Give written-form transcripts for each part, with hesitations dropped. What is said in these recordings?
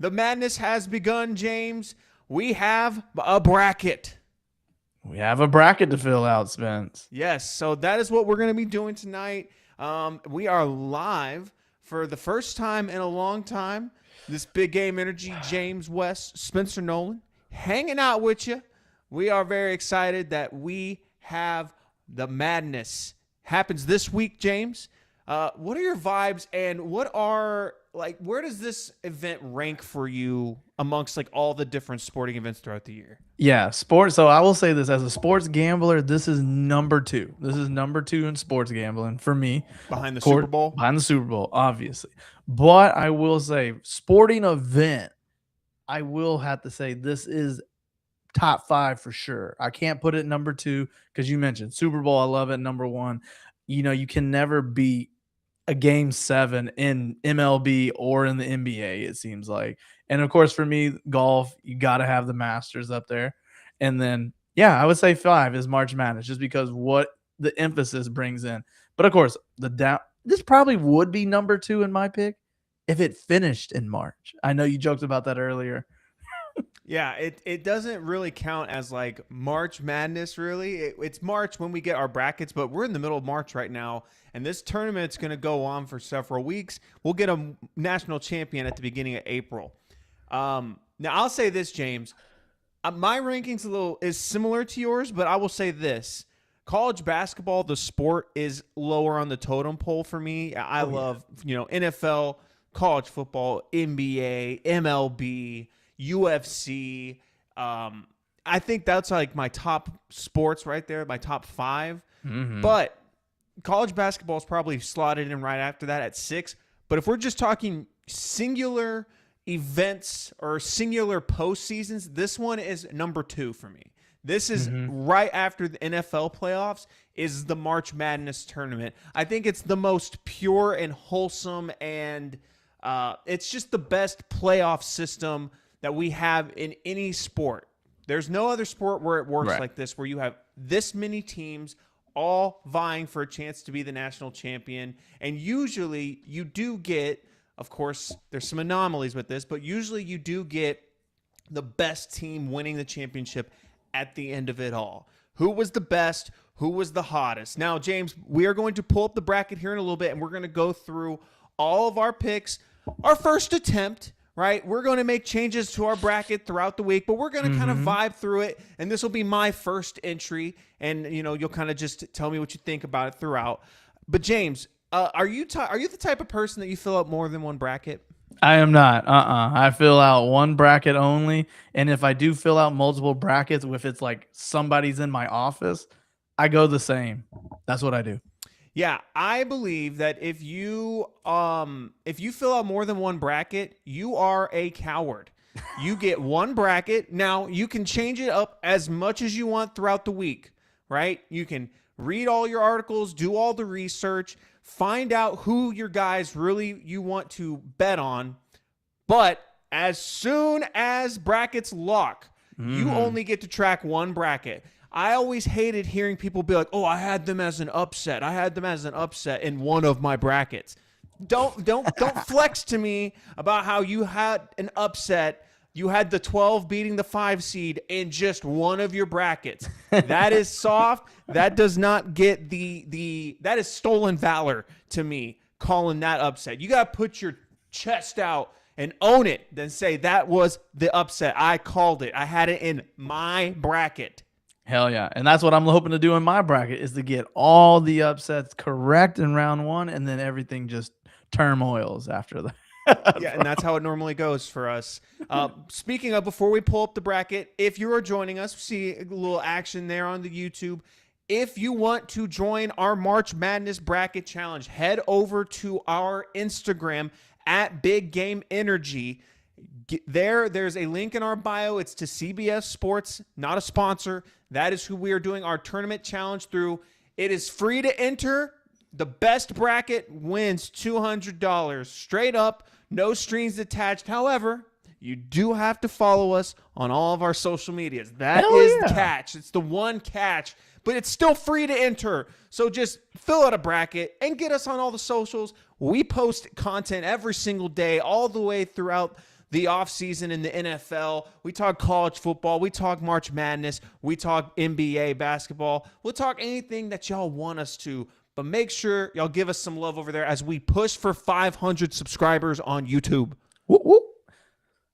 The madness has begun, James. We have a bracket. We have a bracket to fill out, Spence. Yes, so that is what we're going to be doing tonight. We are live for the first time in a long time. This Big Game Energy, James West, Spencer Nolan, hanging out with you. We are very excited that we have the madness. Happens this week, James. What are your vibes and where does this event rank for you amongst all the different sporting events throughout the year? Yeah, sports. So I will say this as a sports gambler, this is number two. This is number two in sports gambling for me. Behind the Super Bowl? Behind the Super Bowl, obviously. But I will say, sporting event, I will have to say this is top 5 for sure. I can't put it number 2 because you mentioned Super Bowl. I love it. Number 1, you can never beat a game 7 in MLB or in the NBA, it seems like. And of course, for me, golf, you got to have the Masters up there. And then, I would say 5 is March Madness, just because what the emphasis brings in. But of course, this probably would be number 2 in my pick if it finished in March. I know you joked about that earlier. Yeah, it doesn't really count as March Madness, really. It's March when we get our brackets, but we're in the middle of March right now, and this tournament's going to go on for several weeks. We'll get a national champion at the beginning of April. Now, I'll say this, James. My rankings is similar to yours, but I will say this. College basketball, the sport, is lower on the totem pole for me. I love, NFL, college football, NBA, MLB, UFC. I think that's my top sports right there, my top 5. Mm-hmm. But college basketball is probably slotted in right after that at 6. But if we're just talking singular events or singular postseasons, this one is number 2 for me. This is right after the NFL playoffs is the March Madness tournament. I think it's the most pure and wholesome, and it's just the best playoff system that we have in any sport. There's no other sport where it works like this, where you have this many teams all vying for a chance to be the national champion. And usually you do get, of course, there's some anomalies with this, but usually you do get the best team winning the championship at the end of it all. Who was the best? Who was the hottest? Now, James, we are going to pull up the bracket here in a little bit, and we're going to go through all of our picks. Our first attempt, right? We're going to make changes to our bracket throughout the week, but we're going to kind of vibe through it, and this will be my first entry, and you'll kind of just tell me what you think about it throughout. But James, are you the type of person that you fill out more than one bracket? I am not. I fill out one bracket only, and if I do fill out multiple brackets, if it's somebody's in my office, I go the same. That's what I do. Yeah, I believe that if you fill out more than one bracket, you are a coward. You get one bracket. Now, you can change it up as much as you want throughout the week, right? You can read all your articles, do all the research, find out who your guys really you want to bet on. But as soon as brackets lock, you only get to track one bracket. I always hated hearing people be like, "Oh, I had them as an upset. I had them as an upset in one of my brackets." Don't flex to me about how you had an upset. You had the 12 beating the 5 seed in just one of your brackets. That is soft. That does not get that is stolen valor to me, calling that upset. You got to put your chest out and own it, then say that was the upset. I called it. I had it in my bracket. Hell yeah. And that's what I'm hoping to do in my bracket, is to get all the upsets correct in round 1, and then everything just turmoils after that. Yeah, and that's how it normally goes for us. Speaking of, before we pull up the bracket, if you are joining us, see a little action there on the YouTube. If you want to join our March Madness Bracket Challenge, head over to our Instagram at Big Game Energy. There's a link in our bio. It's to CBS Sports, not a sponsor. That is who we are doing our tournament challenge through. It is free to enter. The best bracket wins $200 straight up, no strings attached. However, you do have to follow us on all of our social medias. That is the catch. It's the one catch, but it's still free to enter. So just fill out a bracket and get us on all the socials. We post content every single day, all the way throughout the offseason in the NFL. We talk college football. We talk March Madness. We talk NBA basketball. We'll talk anything that y'all want us to. But make sure y'all give us some love over there as we push for 500 subscribers on YouTube. Whoop, whoop.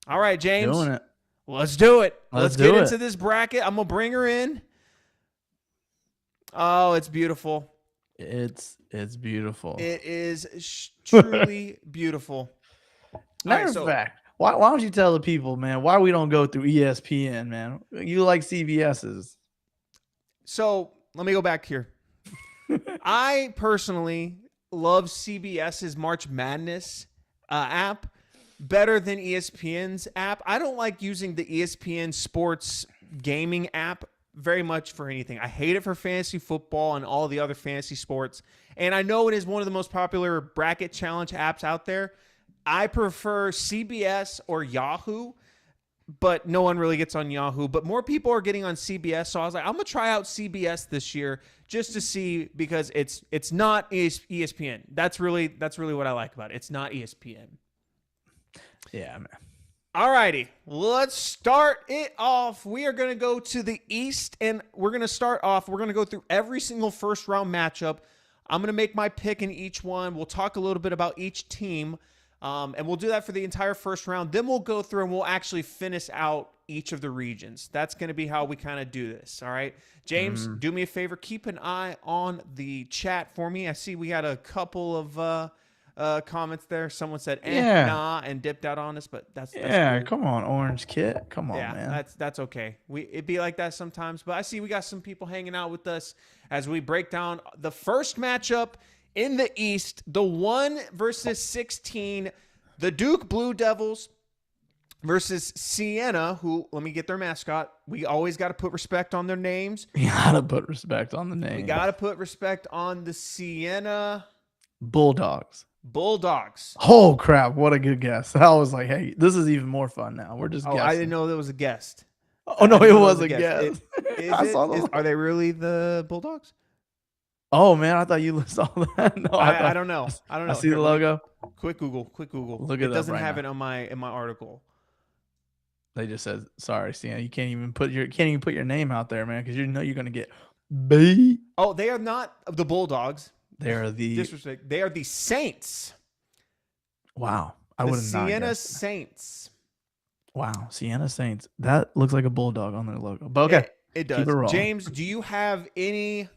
All right, James. Doing it. Let's do it. Let's get do into it. this bracket. I'm going to bring her in. Oh, it's beautiful. It's beautiful. It is truly beautiful. Matter of fact, why don't you tell the people, man, why we don't go through ESPN, man? You like CBS's. So let me go back here. I personally love CBS's March Madness app better than ESPN's app. I don't like using the ESPN sports gaming app very much for anything. I hate it for fantasy football and all the other fantasy sports. And I know it is one of the most popular bracket challenge apps out there. I prefer CBS or Yahoo, but no one really gets on Yahoo. But more people are getting on CBS, so I was like, I'm gonna try out CBS this year just to see, because it's not ESPN. That's really what I like about it. It's not ESPN. Yeah, man. All righty, let's start it off. We are going to go to the East, and we're going to start off. We're going to go through every single first round matchup. I'm going to make my pick in each one. We'll talk a little bit about each team, and we'll do that for the entire first round. Then we'll go through and we'll actually finish out each of the regions. That's going to be how we kind of do this, all right? James, do me a favor. Keep an eye on the chat for me. I see we got a couple of comments there. Someone said nah and dipped out on us, but that's cool. Come on, Orange Kit. Come on, man. That's okay. It'd be like that sometimes, but I see we got some people hanging out with us as we break down the first matchup in the East, the 1 versus 16, the Duke Blue Devils versus Siena, who, let me get their mascot. We always got to put respect on their names. You got to put respect on the name. We got to put respect on the Siena Bulldogs. Oh, crap. What a good guess. I was like, hey, this is even more fun now. We're just guessing. I didn't know there was a guest. Oh, no, it was a guest. Are they really the Bulldogs? Oh, man, I thought you saw that. No, I don't know. I see the logo. Quick Google. Look at it. Doesn't have it on in my article. They just said, sorry, Sienna, you can't even put your name out there, man, because you know you're going to get beat. Oh, they are not the Bulldogs. They are the disrespect. They are the Saints. Wow. I would have not Siena guessed. Saints. Wow. Siena Saints. That looks like a bulldog on their logo. But okay. It does. James, do you have any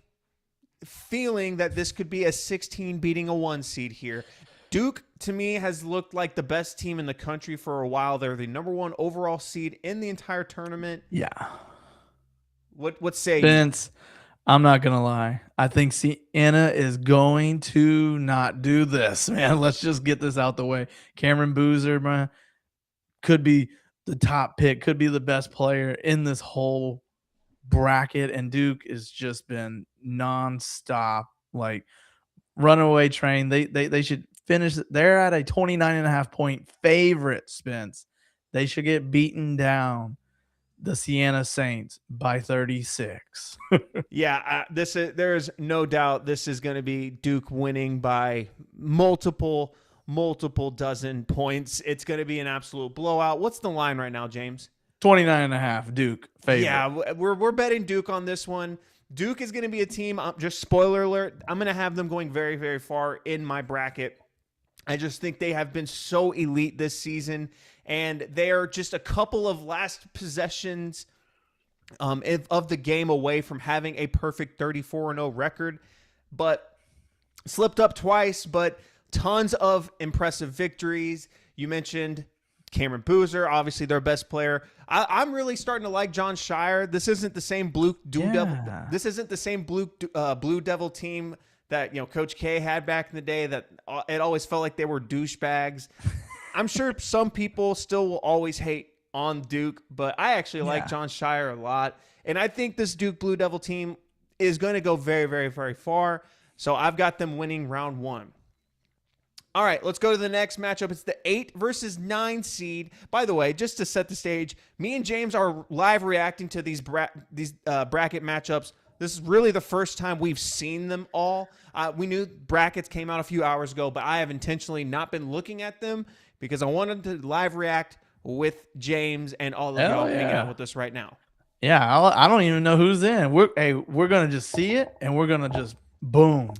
feeling that this could be a 16 beating a 1 seed here? Duke, to me, has looked like the best team in the country for a while. They're the number 1 overall seed in the entire tournament. Yeah. What say Vince, I'm not going to lie. I think Siena is going to not do this, man. Let's just get this out the way. Cameron Boozer, man, could be the top pick, could be the best player in this whole bracket, and Duke has just been nonstop, like runaway train. They should finish. They're at a 29.5 point favorite, Spence. They should get beaten down, the Siena Saints, by 36. Yeah, there's no doubt this is going to be Duke winning by multiple dozen points. It's going to be an absolute blowout. What's the line right now, James? 29.5 Duke favorite. Yeah, we're betting Duke on this one. Duke is going to be a team. Just spoiler alert, I'm going to have them going very, very far in my bracket. I just think they have been so elite this season, and they are just a couple of last possessions of the game away from having a perfect 34-0 record, but slipped up twice, but tons of impressive victories. You mentioned Cameron Boozer, obviously their best player. I'm really starting to like John Shire. This isn't the same Blue Devil team that Coach K had back in the day. That it always felt like they were douchebags. I'm sure some people still will always hate on Duke, but I actually like John Shire a lot, and I think this Duke Blue Devil team is going to go very, very, very far. So I've got them winning round 1. All right, let's go to the next matchup. It's the 8 versus 9 seed. By the way, just to set the stage, me and James are live reacting to these bracket matchups. This is really the first time we've seen them all. We knew brackets came out a few hours ago, but I have intentionally not been looking at them because I wanted to live react with James and all of Hell y'all hanging out yeah. with us right now. Yeah, I don't even know who's in. We're gonna just see it and we're gonna just boom.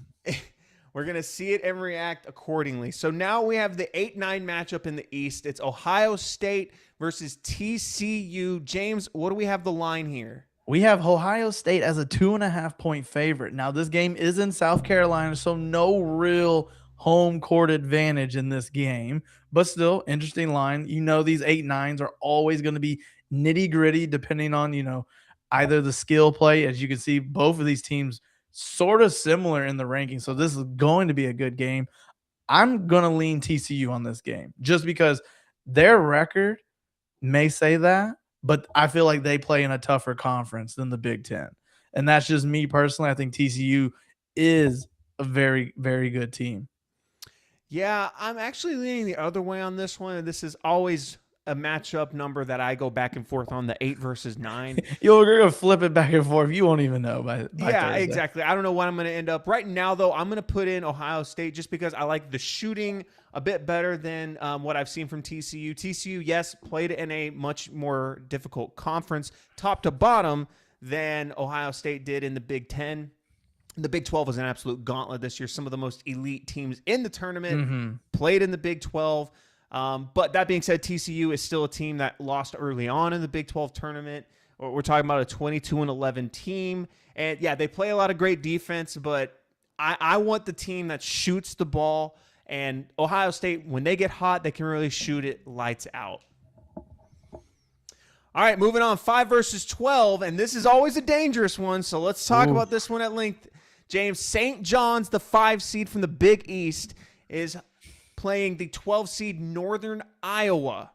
We're going to see it and react accordingly. So now we have the 8-9 matchup in the East. It's Ohio State versus TCU. James, what do we have the line here? We have Ohio State as a 2.5-point favorite. Now, this game is in South Carolina, so no real home court advantage in this game, but still interesting line. You know, these 8-9s are always going to be nitty gritty, depending on, either the skill play. As you can see, both of these teams sort of similar in the rankings. So this is going to be a good game. I'm going to lean TCU on this game just because their record may say that, but I feel like they play in a tougher conference than the Big Ten. And that's just me personally. I think TCU is a very, very good team. Yeah, I'm actually leaning the other way on this one. This is always a matchup number that I go back and forth on, the 8 versus 9. You're going to flip it back and forth. You won't even know by Yeah, Thursday. exactly. I don't know what I'm going to end up. Right now, though, I'm going to put in Ohio State just because I like the shooting a bit better than what I've seen from TCU. TCU, yes, played in a much more difficult conference, top to bottom, than Ohio State did in the Big Ten. The Big 12 was an absolute gauntlet this year. Some of the most elite teams in the tournament played in the Big 12. But that being said, TCU is still a team that lost early on in the Big 12 tournament. We're talking about a 22-11 team. And, yeah, they play a lot of great defense, but I want the team that shoots the ball. And Ohio State, when they get hot, they can really shoot it lights out. All right, moving on, 5 versus 12, and this is always a dangerous one, so let's talk about this one at length. James, St. John's, the 5 seed from the Big East, is playing the 12 seed Northern Iowa.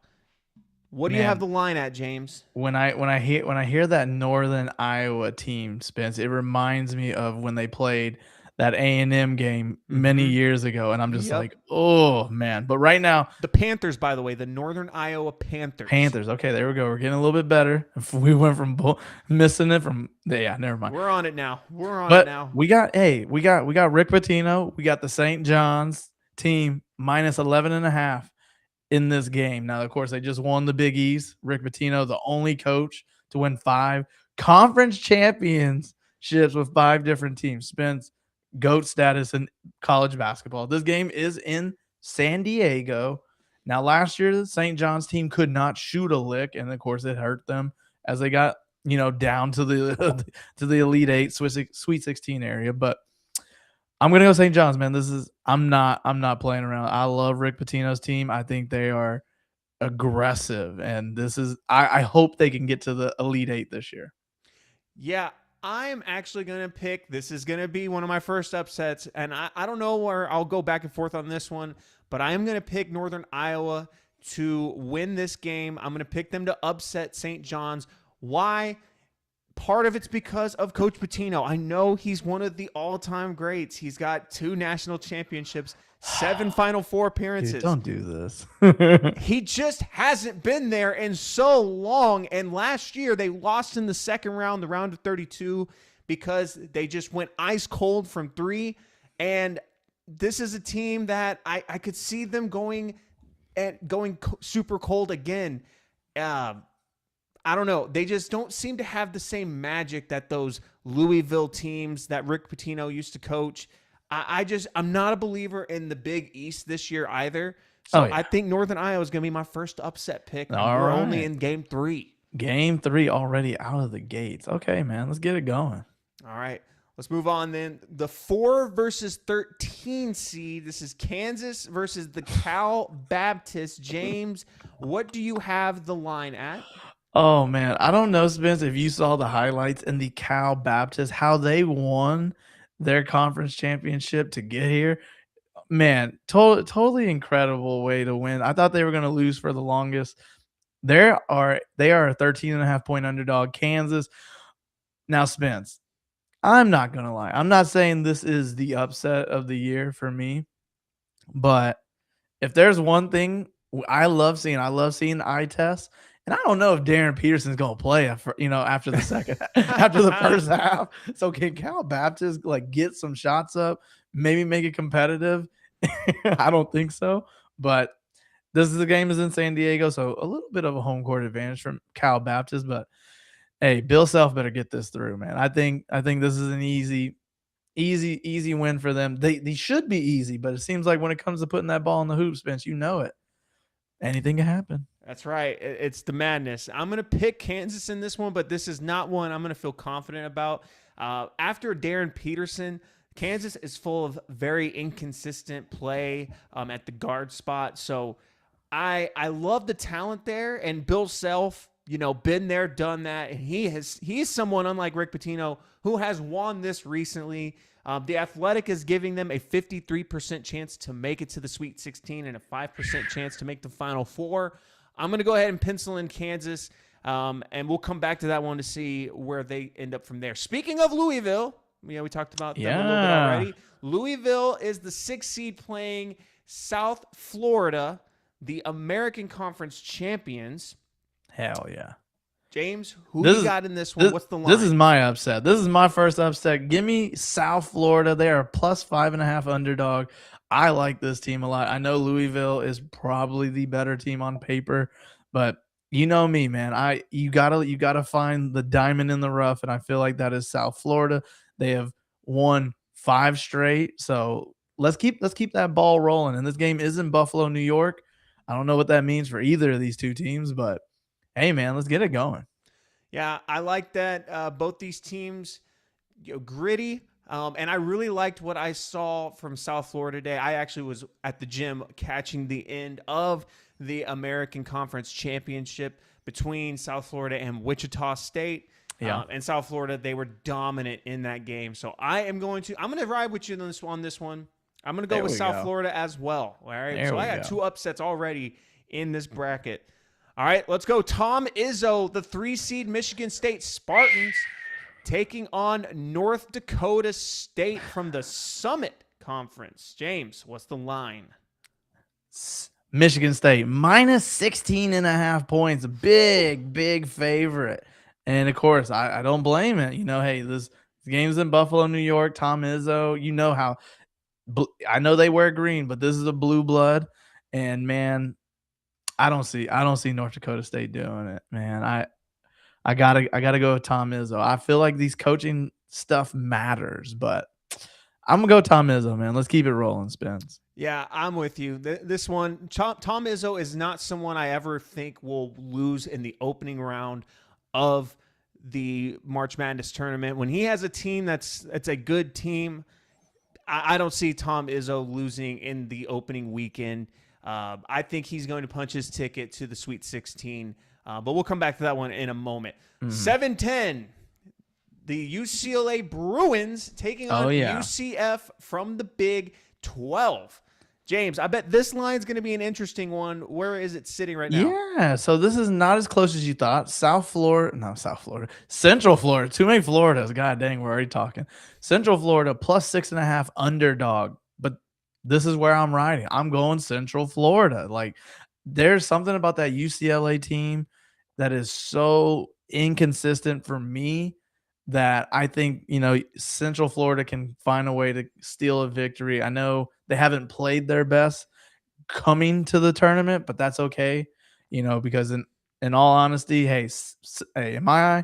What do you have the line at, James? When I hear that Northern Iowa team, Spence, it reminds me of when they played that A&M game many years ago, and I'm just like, oh man. But right now, the Panthers, by the way, the Northern Iowa Panthers. Okay, there we go. We're getting a little bit better. If we went from missing it from, yeah, never mind. We're on it now. We got Rick Pitino. We got the St. John's team minus 11.5 in this game. Now, of course, they just won the Big East. Rick Pitino, the only coach to win 5 conference championships with 5 different teams. Spence, GOAT status in college basketball. This game is in San Diego. Now, last year, the St. John's team could not shoot a lick, and of course, it hurt them as they got down to the to the Elite 8, Sweet 16 area. But I'm gonna go St. John's, man. I'm not playing around. I love Rick Pitino's team. I think they are aggressive, and I hope they can get to the Elite 8 this year. Yeah. I'm actually going to pick, this is going to be one of my first upsets, and I don't know where I'll go back and forth on this one, but I am going to pick Northern Iowa to win this game. I'm going to pick them to upset St. John's. Why? Part of it's because of Coach Pitino. I know he's one of the all-time greats. He's got 2 national championships, 7 Final Four appearances. Dude, don't do this. He just hasn't been there in so long. And last year they lost in the second round, the round of 32, because they just went ice cold from 3. And this is a team that I could see them going super cold again. I don't know. They just don't seem to have the same magic that those Louisville teams that Rick Pitino used to coach. I'm not a believer in the Big East this year either. So I think Northern Iowa is going to be my first upset pick. We're only in game 3. Game 3 already out of the gates. Okay, man, let's get it going. All right. Let's move on then. The 4 versus 13 seed. This is Kansas versus the Cal Baptist. James, what do you have the line at? Oh, man. I don't know, Spence, if you saw the highlights in the Cal Baptist, how they won their conference championship to get here. Man, totally incredible way to win. I thought they were going to lose for the longest. They are a 13.5-point underdog. Kansas. Now, Spence, I'm not going to lie. I'm not saying this is the upset of the year for me, but if there's one thing I love seeing eye tests. And I don't know if Darren Peterson's going to play after the second, after the first half. So can Cal Baptist get some shots up, maybe make it competitive? I don't think so. But the game is in San Diego, so a little bit of a home court advantage from Cal Baptist. But hey, Bill Self better get this through, man. I think this is an easy win for them. They should be easy, but it seems like when it comes to putting that ball in the hoop, Spence, you know it. Anything can happen. That's right. It's the madness. I'm going to pick Kansas in this one, but this is not one I'm going to feel confident about. After Darren Peterson, Kansas is full of very inconsistent play at the guard spot. So I love the talent there, and Bill Self, been there, done that, and he is someone unlike Rick Pitino who has won this recently. The Athletic is giving them a 53% chance to make it to the Sweet 16 and a 5% chance to make the Final Four. I'm going to go ahead and pencil in Kansas, and we'll come back to that one to see where they end up from there. Speaking of Louisville, we talked about them a little bit already. Louisville is the 6th seed playing South Florida, the American Conference champions. Hell yeah. James, who you got in this one? What's the line? This is my upset. This is my first upset. Give me South Florida. They are a +5.5 underdog. I like this team a lot. I know Louisville is probably the better team on paper, but you know me, man. You gotta find the diamond in the rough, and I feel like that is South Florida. They have won 5 straight, so let's keep that ball rolling. And this game is in Buffalo, New York. I don't know what that means for either of these two teams, but hey, man, let's get it going. Yeah, I like that. Both these teams, gritty. And I really liked what I saw from South Florida today. I actually was at the gym catching the end of the American Conference Championship between South Florida and Wichita State. Yeah. And South Florida, they were dominant in that game. So I'm going to ride with you on this one. I'm going to go with South Florida as well. All right. So I got 2 upsets already in this bracket. All right, let's go. Tom Izzo, the 3 seed Michigan State Spartans, taking on North Dakota State from the Summit Conference. James, what's the line? Michigan State -16.5 points. Big favorite. And of course, I don't blame it. Hey, this game's in Buffalo, New York. Tom Izzo, how I know they wear green, but this is a blue blood. And man, I don't see North Dakota State doing it, man. I gotta go with Tom Izzo. I feel like these coaching stuff matters, but I'm gonna go Tom Izzo, man. Let's keep it rolling, Spence. Yeah, I'm with you. This one, Tom Izzo is not someone I ever think will lose in the opening round of the March Madness tournament. When he has a team that's a good team, I don't see Tom Izzo losing in the opening weekend. I think he's going to punch his ticket to the Sweet 16, but we'll come back to that one in a moment. 7-10, the UCLA Bruins taking on UCF from the Big 12. James, I bet this line's going to be an interesting one. Where is it sitting right now? Yeah, so this is not as close as you thought. Central Florida. Too many Floridas. God dang, we're already talking. Central Florida +6.5 underdog. But this is where I'm riding. I'm going Central Florida. Like, there's something about that UCLA team that is so inconsistent for me that I think, Central Florida can find a way to steal a victory. I know they haven't played their best coming to the tournament, but that's okay, because in all honesty, hey, in my eye,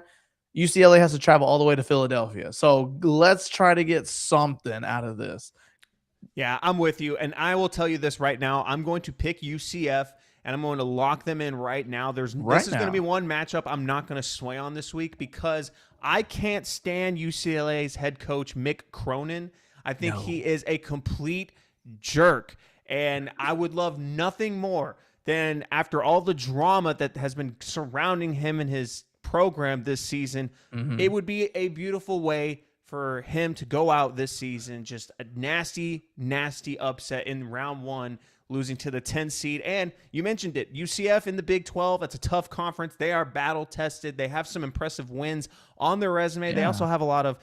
UCLA has to travel all the way to Philadelphia. So let's try to get something out of this. Yeah, I'm with you. And I will tell you this right now. I'm going to pick UCF, and I'm going to lock them in right now. This is going to be one matchup I'm not going to sway on this week because I can't stand UCLA's head coach, Mick Cronin. I think he is a complete jerk. And I would love nothing more than, after all the drama that has been surrounding him and his program this season, it would be a beautiful way for him to go out this season, just a nasty upset in round 1, losing to the 10 seed. And you mentioned it, UCF in the Big 12. That's a tough conference. They are battle tested. They have some impressive wins on their resume. Yeah. They also have a lot of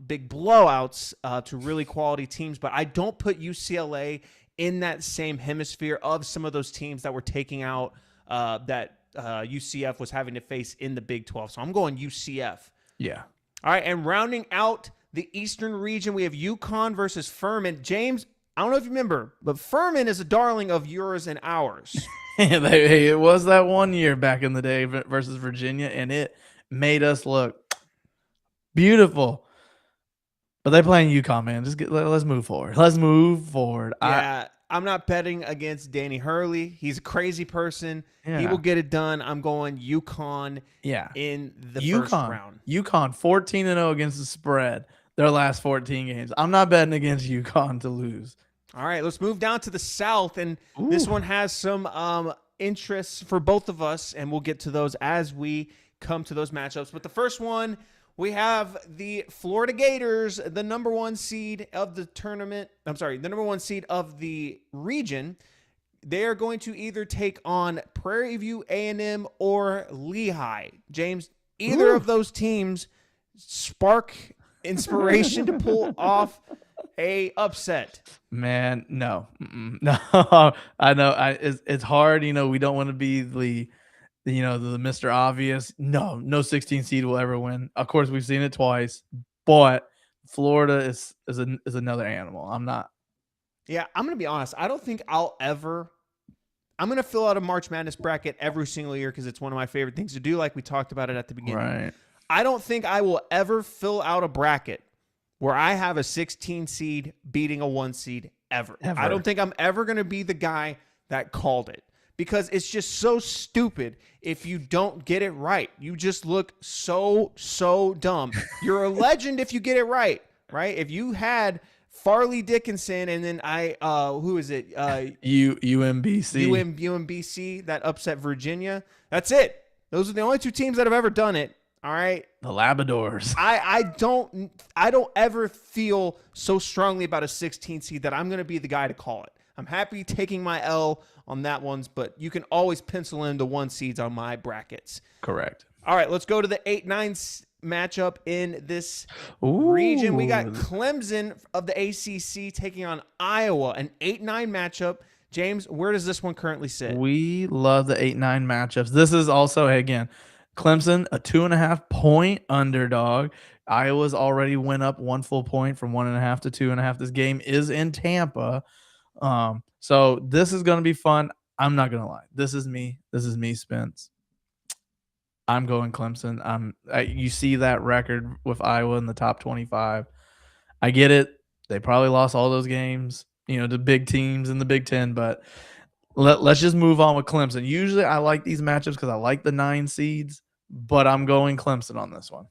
big blowouts to really quality teams. But I don't put UCLA in that same hemisphere of some of those teams that were taking out that UCF was having to face in the Big 12. So I'm going UCF. Yeah. All right, and rounding out the Eastern region, we have UConn versus Furman. James, I don't know if you remember, but Furman is a darling of yours and ours. Hey, it was that 1 year back in the day versus Virginia, and it made us look beautiful. But they playing UConn, man. Let's move forward. Let's move forward. Yeah, I'm not betting against Danny Hurley. He's a crazy person. He will get it done. I'm going UConn in the first round. UConn 14-0 against the spread their last 14 games. I'm not betting against UConn to lose. All right, let's move down to the South, and this one has some interests for both of us, and we'll get to those as we come to those matchups. But the first one, we have the Florida Gators, the number 1 seed of the tournament. I'm sorry, the number 1 seed of the region. They are going to either take on Prairie View A&M or Lehigh. James, either of those teams spark inspiration to pull off a upset. Man, no. No. I know it's hard, we don't want to be the Mr. Obvious. No 16 seed will ever win. Of course, we've seen it twice, but Florida is another animal. I'm not. Yeah, I'm going to be honest. I don't think I'm going to fill out a March Madness bracket every single year because it's one of my favorite things to do, like we talked about it at the beginning. Right. I don't think I will ever fill out a bracket where I have a 16 seed beating a 1 seed ever. I don't think I'm ever going to be the guy that called it because it's just so stupid if you don't get it right. You just look so dumb. You're a legend if you get it right? If you had Farley Dickinson and then who is it? UMBC that upset Virginia. That's it. Those are the only 2 teams that have ever done it. All right. The Labradors. I don't ever feel so strongly about a 16 seed that I'm going to be the guy to call it. I'm happy taking my L on that ones, but you can always pencil in the 1 seeds on my brackets. Correct. All right, let's go to the 8-9 matchup in this region. We got Clemson of the ACC taking on Iowa, an 8-9 matchup. James, where does this one currently sit? We love the 8-9 matchups. This is also, again, Clemson, a 2.5-point underdog. Iowa's already went up 1 full point from 1.5 to 2.5. This game is in Tampa. So this is going to be fun. I'm not going to lie. This is me, Spence. I'm going Clemson. You see that record with Iowa in the top 25. I get it. They probably lost all those games, to big teams in the Big Ten, but let's just move on with Clemson. Usually I like these matchups because I like the 9 seeds, but I'm going Clemson on this one.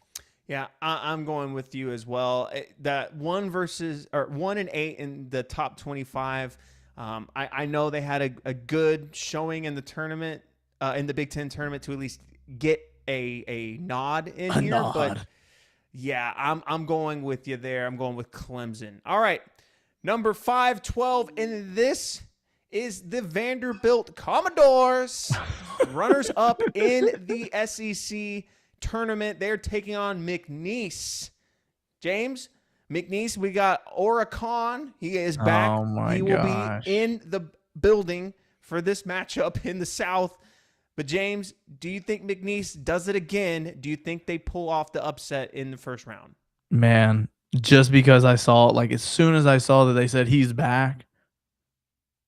Yeah, I'm going with you as well. That 1 and 8 in the top 25. I know they had a good showing in the tournament, in the Big Ten tournament to at least get a nod in here. Nod. But yeah, I'm going with you there. I'm going with Clemson. All right, number 5-12 in this is the Vanderbilt Commodores, runners up in the SEC tournament. They're taking on McNeese. James, McNeese, we got Oricon. He is back. Oh my he will be in the building for this matchup in the South. But James, do you think McNeese does it again? Do you think they pull off the upset in the first round? Man, just because I saw it, as soon as I saw that they said he's back,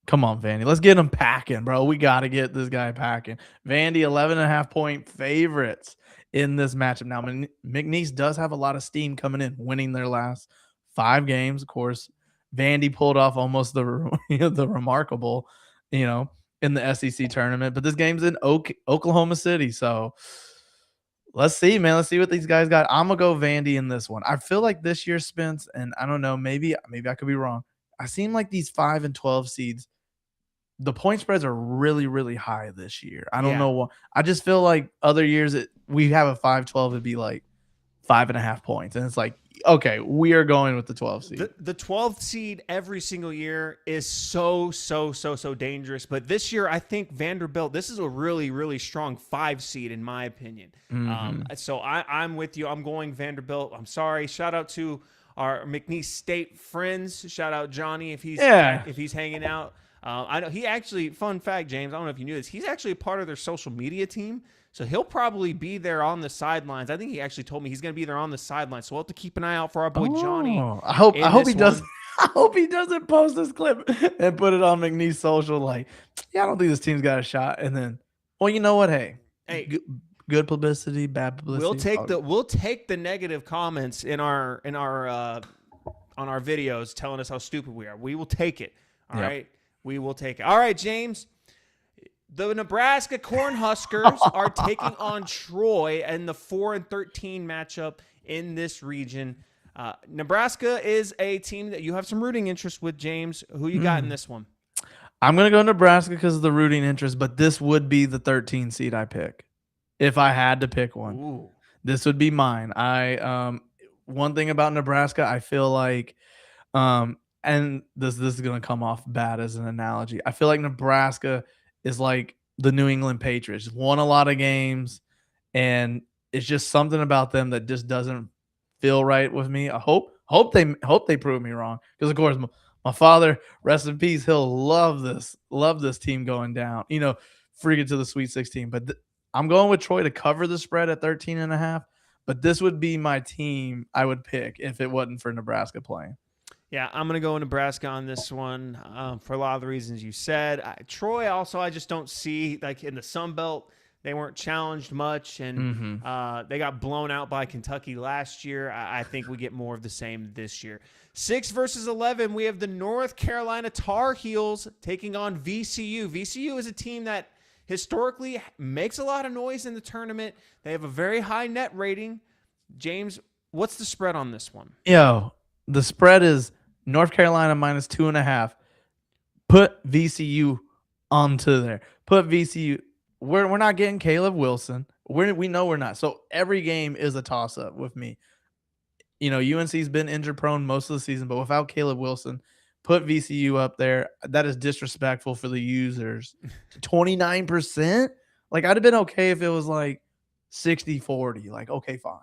come on, Vandy. Let's get him packing, bro. We got to get this guy packing. Vandy, 11.5-point favorites in this matchup. Now, McNeese does have a lot of steam coming in, winning their last 5 games. Of course, Vandy pulled off almost the remarkable, in the SEC tournament. But this game's in Oklahoma City, so let's see, man. Let's see what these guys got. I'm gonna go Vandy in this one. I feel like this year, Spence, and I don't know, maybe I could be wrong. I seem like these 5 and 12 seeds, the point spreads are really, really high this year. I don't know what. I just feel like other years we have a 5-12, it'd be like 5.5 points, and it's like, okay, we are going with the 12 seed. The 12th seed every single year is so dangerous. But this year, I think Vanderbilt, this is a really, really strong 5 seed in my opinion. So I'm with you. I'm going Vanderbilt. I'm sorry. Shout out to our McNeese State friends. Shout out Johnny if he's hanging out. I know he actually, fun fact, James, I don't know if you knew this, he's actually a part of their social media team. So he'll probably be there on the sidelines. I think he actually told me he's going to be there on the sidelines. So we'll have to keep an eye out for our boy Johnny. I hope he does. I hope he doesn't post this clip and put it on McNeese social. Like, yeah, I don't think this team's got a shot. And then, well, you know what? Hey, Hey, good publicity, bad publicity. we'll take the negative comments in our on our videos telling us how stupid we are. We will take it. All right, we will take it. All right, James. The Nebraska Cornhuskers are taking on Troy in the 4-13 matchup in this region. Nebraska is a team that you have some rooting interest with, James. Who you got in this one? I'm going to go Nebraska because of the rooting interest, but this would be the 13 seed I pick. If I had to pick one, Ooh. this would be mine. One thing about Nebraska, I feel like, and this is going to come off bad as an analogy. I feel like Nebraska is like the New England Patriots, won a lot of games, and it's just something about them that just doesn't feel right with me. I hope they prove me wrong, because of course my father, rest in peace, he'll love this team going down, freaking to the Sweet 16. But I'm going with Troy to cover the spread at 13.5. But this would be my team I would pick if it wasn't for Nebraska playing. Yeah, I'm going to go Nebraska on this one for a lot of the reasons you said. Troy also, I just don't see, like in the Sun Belt, they weren't challenged much, and they got blown out by Kentucky last year. I think we get more of the same this year. 6 versus 11, we have the North Carolina Tar Heels taking on VCU. VCU is a team that historically makes a lot of noise in the tournament. They have a very high net rating. James, what's the spread on this one? Yo, the spread is North Carolina -2.5. Put VCU onto there. Put VCU. We're not getting Caleb Wilson. We know we're not. So every game is a toss-up with me. UNC's been injury prone most of the season, but without Caleb Wilson, put VCU up there. That is disrespectful for the users. 29%? Like, I'd have been okay if it was like 60-40. Like, okay, fine.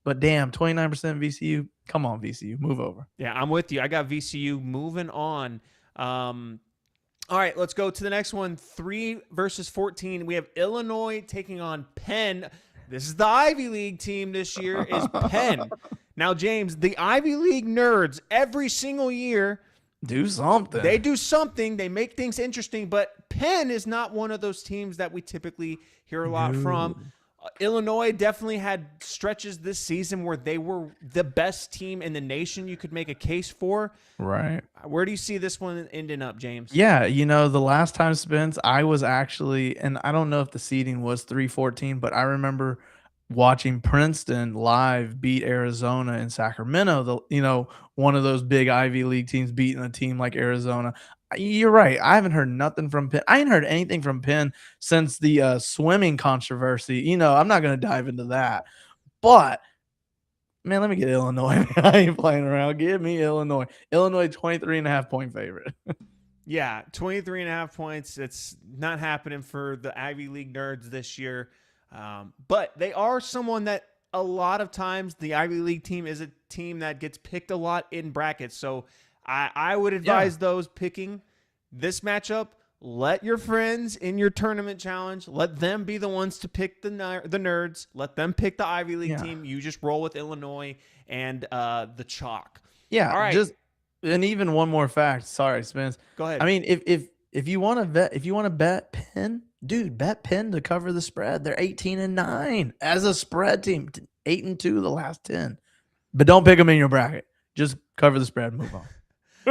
But damn, 29% VCU. Come on, VCU, move over. Yeah, I'm with you. I got VCU moving on. All right, let's go to the next one. 3 versus 14. We have Illinois taking on Penn. This is the Ivy League team this year, is Penn. Now, James, the Ivy League nerds every single year do something. They do something. They make things interesting, but Penn is not one of those teams that we typically hear a lot from. Illinois definitely had stretches this season where they were the best team in the nation you could make a case for. Right. Where do you see this one ending up, James? Yeah, the last time, Spence, I was actually, and I don't know if the seeding was 3-14, but I remember watching Princeton live beat Arizona in Sacramento, one of those big Ivy League teams beating a team like Arizona. You're right. I haven't heard nothing from Penn. I ain't heard anything from Penn since the swimming controversy. I'm not going to dive into that. But, man, let me get Illinois. I ain't playing around. Give me Illinois. Illinois, 23.5 point favorite. Yeah, 23.5 points. It's not happening for the Ivy League nerds this year. But they are someone that a lot of times the Ivy League team is a team that gets picked a lot in brackets. So I would advise those picking this matchup. Let your friends in your tournament challenge, let them be the ones to pick the nerds. Let them pick the Ivy League team. You just roll with Illinois and the chalk. Yeah. All right. And even one more fact. Sorry, Spence. Go ahead. I mean, if you want to bet Penn, dude, bet Penn to cover the spread. They're 18-9 as a spread team, 8-2 the last 10. But don't pick them in your bracket. Just cover the spread. Move on.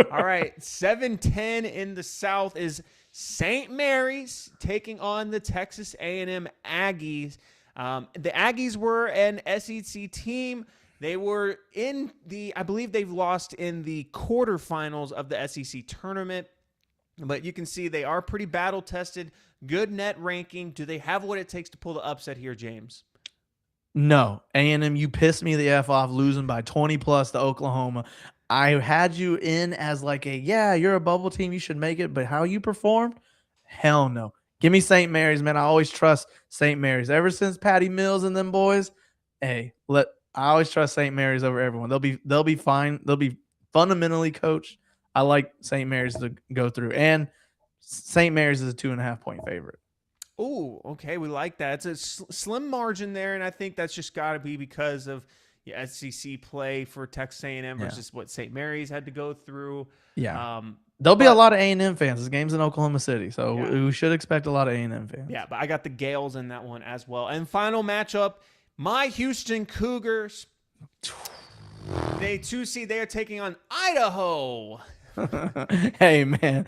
All right, 7-10 in the South is St. Mary's taking on the Texas A&M Aggies. The Aggies were an SEC team. They were I believe they've lost in the quarterfinals of the SEC tournament. But you can see they are pretty battle-tested, good net ranking. Do they have what it takes to pull the upset here, James? No. A&M, you pissed me the F off losing by 20+ to Oklahoma. I had you in as like you're a bubble team, you should make it, but how you performed? Hell no. Give me St. Mary's, man. I always trust St. Mary's. Ever since Patty Mills and them boys, I always trust St. Mary's over everyone. They'll be fine. They'll be fundamentally coached. I like St. Mary's to go through. And St. Mary's is a 2.5 point favorite. Oh, okay. We like that. It's a slim margin there, and I think that's just got to be because of SEC play for Texas A&M Yeah. versus what St. Mary's had to go through. Yeah. There'll be a But lot of A&M fans. This game's in Oklahoma City, so yeah. we should expect a lot of A&M fans. Yeah, but I got the Gales in that one as well. And final matchup, my Houston Cougars. They 2 seed. They are taking on Idaho. Hey, man.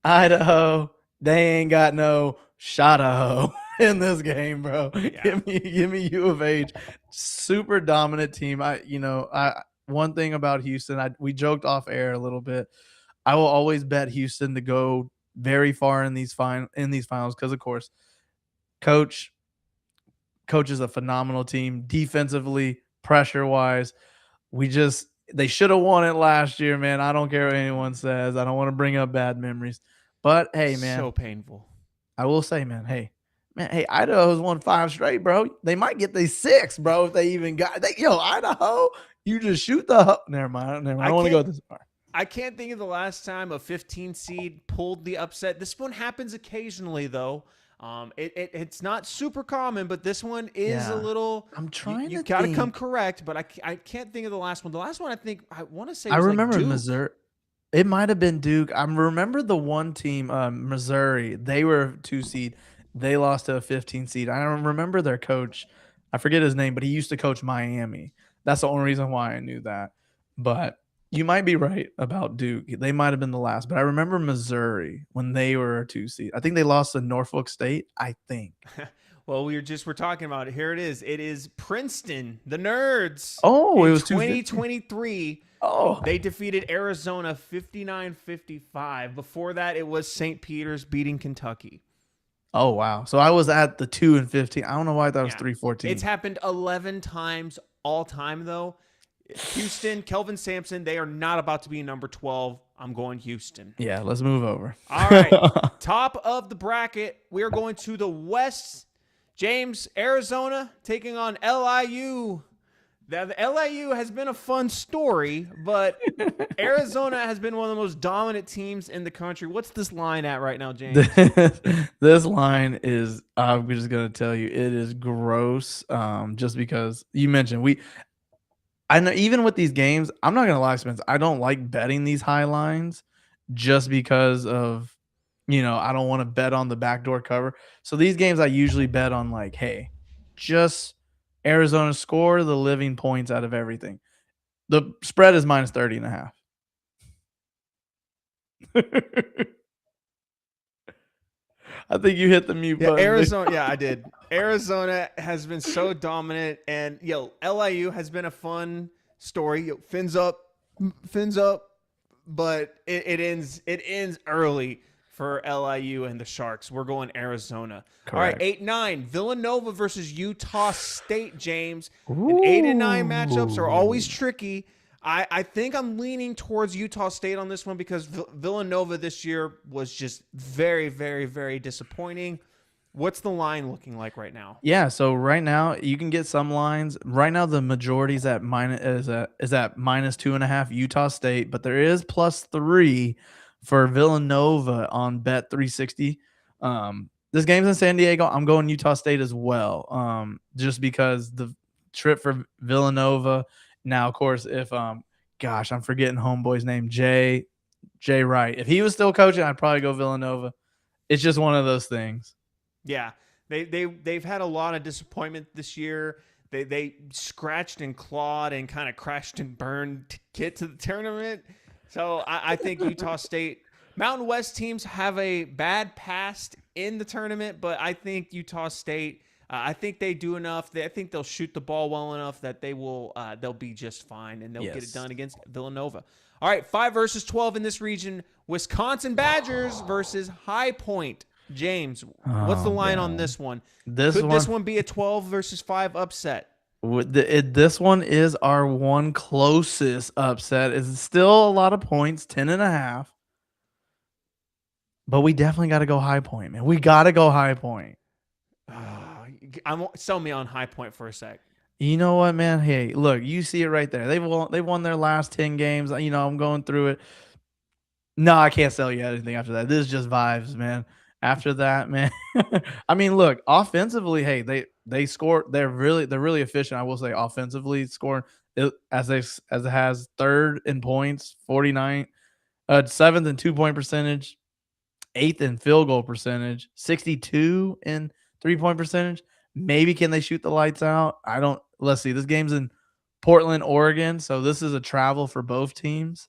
Idaho, they ain't got no shot in this game, bro. Yeah. Give me U of H. Super dominant team. One thing about Houston, we joked off air a little bit. I will always bet Houston to go very far in these finals because, of course, coach is a phenomenal team defensively, pressure wise. They should have won it last year, man. I don't care what anyone says. I don't want to bring up bad memories, but hey, man, So painful. I will say, man, hey, Idaho's won 5 straight, bro. They might get these 6, bro, if they even got. Idaho, you just shoot the. Never mind. I don't want to go this far. I can't think of the last time a 15 seed pulled the upset. This one happens occasionally, though. It's not super common, but this one is a little. I'm trying. You got to come correct, but I can't think of the last one. The last one I want to say. I remember Duke. Missouri. It might have been Duke. I remember the one team, Missouri. They were 2 seed. They lost to a 15 seed. I remember their coach. I forget his name, but he used to coach Miami. That's the only reason why I knew that. But you might be right about Duke. They might have been the last. But I remember Missouri when they were a 2 seed. I think they lost to Norfolk State, I think. Well, we're talking about it. Here it is. It is Princeton, the Nerds. Oh, it was 2023. Oh, they defeated Arizona 59-55. Before that, it was St. Peter's beating Kentucky. Oh, wow. So I was at the 2 and 15. I don't know why that was 3-14. It's happened 11 times all time, though. Houston, Kelvin Sampson, they are not about to be number 12. I'm going Houston. Yeah, let's move over. All right. Top of the bracket, we are going to the West. James, Arizona taking on LIU. The LIU has been a fun story, but Arizona has been one of the most dominant teams in the country. What's this line at right now, James? This line is, I'm just going to tell you, it is gross. Just because you mentioned I know even with these games, I'm not going to lie, Spence, I don't like betting these high lines just because of, I don't want to bet on the backdoor cover. So these games I usually bet on hey, just Arizona score the living points out of everything. The spread is minus 30.5. I think you hit the mute button. Arizona. Yeah, I did. Arizona has been so dominant, and LIU has been a fun story. Fins up, but it ends early for LIU and the Sharks. We're going Arizona. Correct. All right, 8-9. Villanova versus Utah State, James. And 8 and 9 matchups are always tricky. I think I'm leaning towards Utah State on this one because Villanova this year was just very, very, very disappointing. What's the line looking like right now? Yeah, so right now you can get some lines. Right now the majority is at minus 2.5 Utah State, but there is +3 for Villanova on Bet360. This game's in San Diego. I'm going Utah State as well. Just because the trip for Villanova. Now, of course, if I'm forgetting homeboy's name, Jay Wright. If he was still coaching, I'd probably go Villanova. It's just one of those things. Yeah, they've had a lot of disappointment this year. They scratched and clawed and kind of crashed and burned to get to the tournament. So I think Utah State, Mountain West teams have a bad past in the tournament, but I think Utah State, I think they do enough. I think they'll shoot the ball well enough that they'll be just fine and they'll get it done against Villanova. All right, 5 versus 12 in this region. Wisconsin Badgers versus High Point. James, what's the line on this one? Could this one be a 12 versus 5 upset? This one is our one closest upset. It's still a lot of points, 10.5. But we definitely got to go High Point, man. We got to go High Point. Sell me on High Point for a sec. You know what, man? Hey, look, you see it right there. They won their last 10 games. I'm going through it. No, I can't sell you anything after that. This is just vibes, man. After that, man. I mean, look, offensively, hey, they score. They're really efficient. I will say, offensively, scoring as it has third in points, 49, seventh in 2-point percentage, eighth in field goal percentage, 62 in 3-point percentage. Maybe can they shoot the lights out? I don't. Let's see. This game's in Portland, Oregon, so this is a travel for both teams.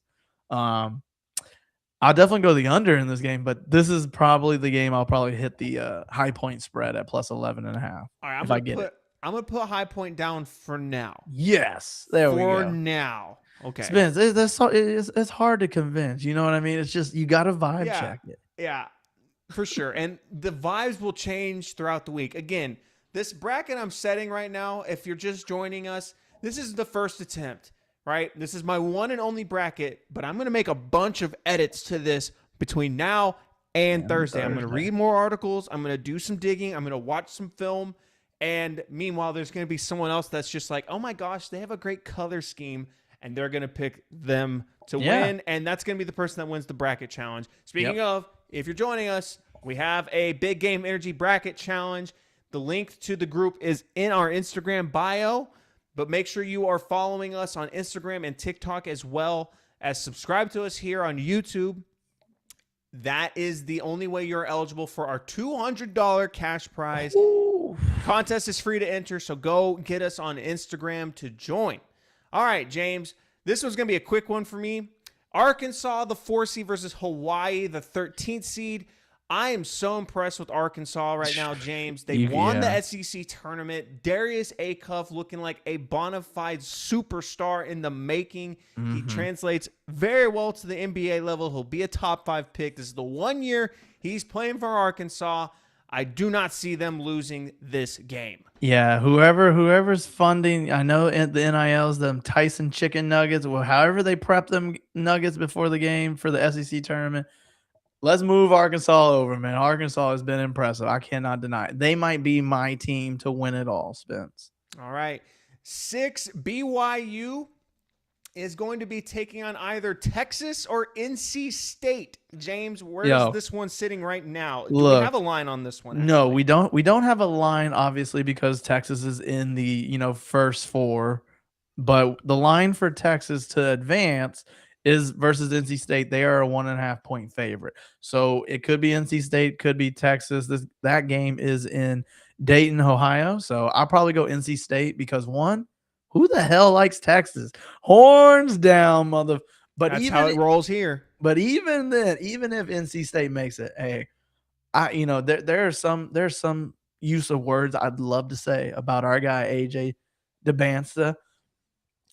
I'll definitely go the under in this game, but this is probably the game I'll probably hit the high point spread at plus 11.5 All right, if I get it. I'm gonna put High Point down for now. Yes, there we For go. now, okay. Spence, it's hard to convince. You know what I mean? It's just you got to vibe check it. Yeah, for sure. And the vibes will change throughout the week. Again, this bracket I'm setting right now, if you're just joining us, this is the first attempt, right? This is my one and only bracket, but I'm going to make a bunch of edits to this between now and Thursday. I'm going to read more articles. I'm going to do some digging. I'm going to watch some film. And meanwhile, there's going to be someone else that's just like, oh my gosh, they have a great color scheme, and they're going to pick them to win. And that's going to be the person that wins the bracket challenge. Speaking of, if you're joining us, we have a Big Game Energy bracket challenge. The link to the group is in our Instagram bio, but make sure you are following us on Instagram and TikTok as well as subscribe to us here on YouTube. That is the only way you're eligible for our $200 cash prize. Ooh. Contest is free to enter, so go get us on Instagram to join. All right, James, this one's going to be a quick one for me. Arkansas, the 4 seed versus Hawaii, the 13th seed. I am so impressed with Arkansas right now, James. They won the SEC tournament. Darius Acuff looking like a bona fide superstar in the making. He translates very well to the NBA level. He'll be a top 5 pick. This is the 1 year he's playing for Arkansas. I do not see them losing this game. Yeah, whoever's funding, I know the NILs, them Tyson chicken nuggets, well, however they prep them nuggets before the game for the SEC tournament. Let's move Arkansas over, man. Arkansas has been impressive. I cannot deny it. They might be my team to win it all, Spence. All right. 6, BYU is going to be taking on either Texas or NC State. James, where is this one sitting right now? Do we have a line on this one? Actually? No, we don't. We don't have a line, obviously, because Texas is in the first 4. But the line for Texas to advance is versus NC State. They are a 1.5 point favorite. So it could be NC State, could be Texas. That game is in Dayton, Ohio. So I'll probably go NC State because one, who the hell likes Texas? Horns down, mother. But that's how it rolls here. But even then, even if NC State makes it, hey, there's some use of words I'd love to say about our guy AJ DeBansta.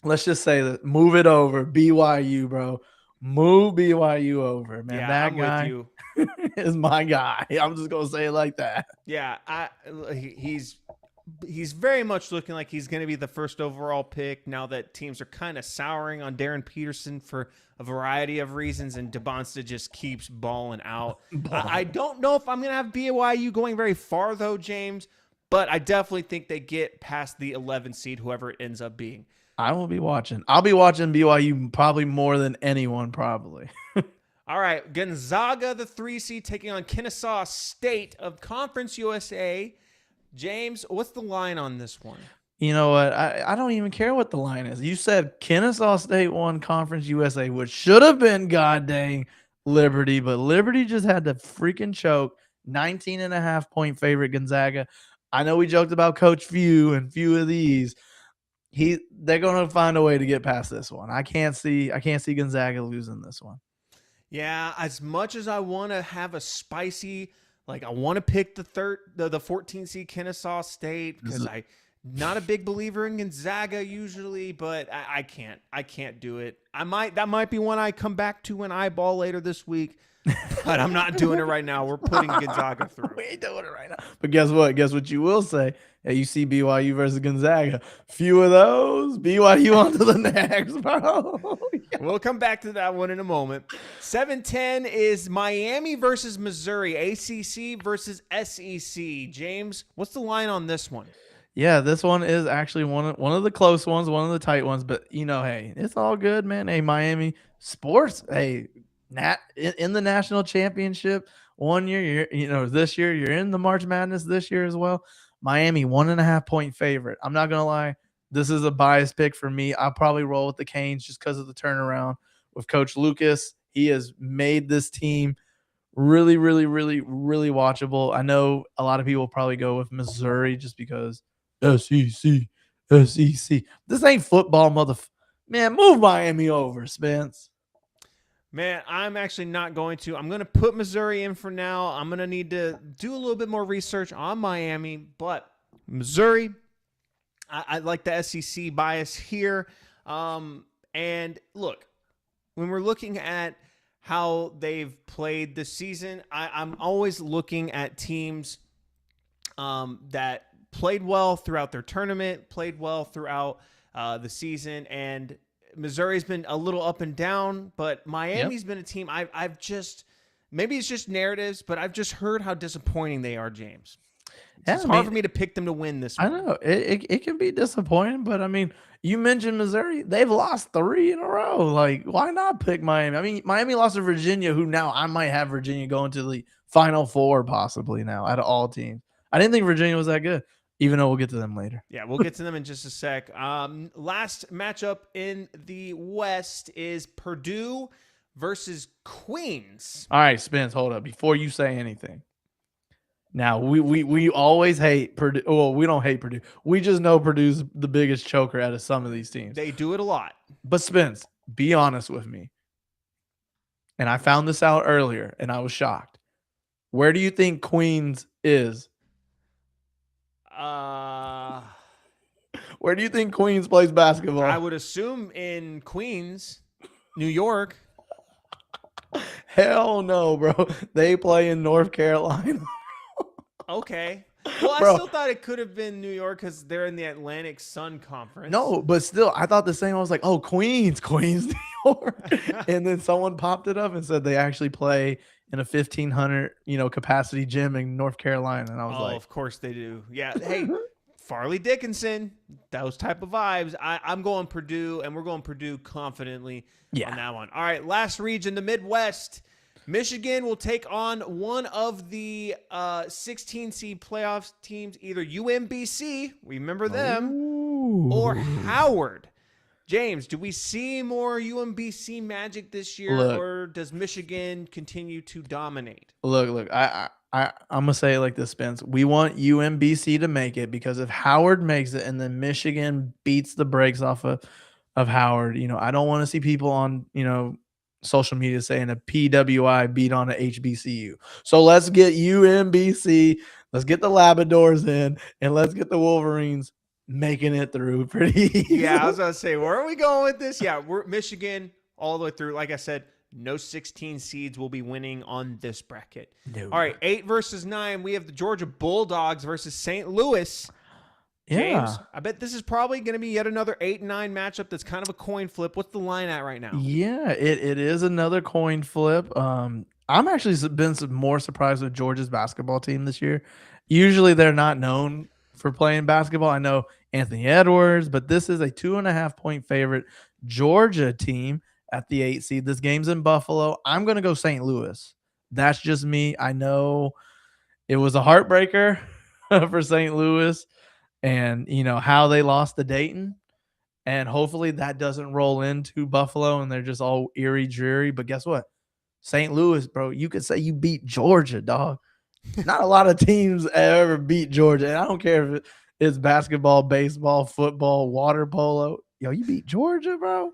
Let's just say that move it over BYU, bro. Move BYU over, man. Yeah, that I'm guy with you. is my guy. I'm just gonna say it like that. Yeah, he's very much looking like he's going to be the first overall pick now that teams are kind of souring on Darren Peterson for a variety of reasons, and DeBonsta just keeps balling out. I don't know if I'm going to have BYU going very far, though, James, but I definitely think they get past the 11 seed, whoever it ends up being. I will be watching. I'll be watching BYU probably more than anyone, probably. All right, Gonzaga, the 3 seed, taking on Kennesaw State of Conference USA. James, what's the line on this one? You know what? I don't even care what the line is. You said Kennesaw State won Conference USA, which should have been god dang Liberty, but Liberty just had to freaking choke. 19.5 point favorite Gonzaga. I know we joked about Coach Few and few of these. They're going to find a way to get past this one. I can't see Gonzaga losing this one. Yeah, as much as I want to have a spicy, like I want to pick the 14th seed Kennesaw State because I'm not a big believer in Gonzaga usually, but I can't do it. That might be one I come back to an eyeball later this week, but I'm not doing it right now. We're putting Gonzaga through. We ain't doing it right now. But guess what? Guess what you will say? Hey, you see BYU versus Gonzaga. Few of those. BYU on to the next, bro. We'll come back to that one in a moment. 7-10 is Miami versus Missouri. ACC versus SEC. James, what's the line on this one? Yeah, this one is actually one of the close ones, one of the tight ones. But, hey, it's all good, man. Hey, Miami sports, hey, in the national championship, One year, this year you're in the March Madness this year as well. Miami 1.5-point favorite. I'm not gonna lie, this is a biased pick for me. I'll probably roll with the Canes just because of the turnaround with Coach Lucas. He has made this team really, really, really, really watchable. I know a lot of people probably go with Missouri just because SEC, SEC. This ain't football, man. Move Miami over, Spence. Man, I'm actually not going to. I'm going to put Missouri in for now. I'm going to need to do a little bit more research on Miami, but Missouri, I like the SEC bias here. And look, when we're looking at how they've played this season, I'm always looking at teams that played well throughout their tournament, played well throughout the season, and Missouri's been a little up and down, but Miami's been a team I've just, maybe it's just narratives, but I've just heard how disappointing they are, James. It's hard for me to pick them to win this one. I know it can be disappointing, but I mean, you mentioned Missouri. They've lost 3 in a row. Like, why not pick Miami? I mean, Miami lost to Virginia, who now I might have Virginia going to the Final Four possibly now out of all teams. I didn't think Virginia was that good, even though we'll get to them later. Yeah, we'll get to them in just a sec. Last matchup in the West is Purdue versus Queens. All right, Spence, hold up. Before you say anything. Now, we always hate Purdue. Well, we don't hate Purdue. We just know Purdue's the biggest choker out of some of these teams. They do it a lot. But Spence, be honest with me. And I found this out earlier, and I was shocked. Where do you think Queens is? Where do you think Queens plays basketball? I would assume in Queens, New York. Hell no, bro. They play in North Carolina. Okay. Well, I still thought it could have been New York because they're in the Atlantic Sun Conference. No, but still, I thought the same. I was like, oh, Queens, New York. And then someone popped it up and said they actually play in a 1,500, capacity gym in North Carolina. And I was like, of course they do. Yeah. Hey, Farley Dickinson, those type of vibes. I'm going Purdue, and we're going Purdue confidently on that one. All right, last region, the Midwest. Michigan will take on one of the 16 seed playoffs teams, either UMBC, remember them, or Howard. James, do we see more UMBC magic this year, or does Michigan continue to dominate? Look, I'm going to say it like this, Spence. We want UMBC to make it, because if Howard makes it and then Michigan beats the brakes off of Howard, I don't want to see people on, social media saying a PWI beat on a HBCU. So let's get UMBC, let's get the Labradors in, and let's get the Wolverines making it through pretty easy. Yeah, I was going to say, where are we going with this? Yeah, we're Michigan all the way through. Like I said, no 16 seeds will be winning on this bracket. No. All right, 8 versus 9. We have the Georgia Bulldogs versus St. Louis. James, yeah. I bet this is probably going to be yet another 8-9 matchup that's kind of a coin flip. What's the line at right now? Yeah, it is another coin flip. I'm actually been more surprised with Georgia's basketball team this year. Usually they're not known for playing basketball. I know Anthony Edwards, but this is a 2.5-point favorite Georgia team at the 8 seed. This game's in Buffalo. I'm going to go St. Louis. That's just me. I know it was a heartbreaker for St. Louis. And, how they lost to Dayton. And hopefully that doesn't roll into Buffalo and they're just all eerie, dreary. But guess what? St. Louis, bro, you could say you beat Georgia, dog. Not a lot of teams ever beat Georgia. And I don't care if it's basketball, baseball, football, water polo. Yo, you beat Georgia, bro?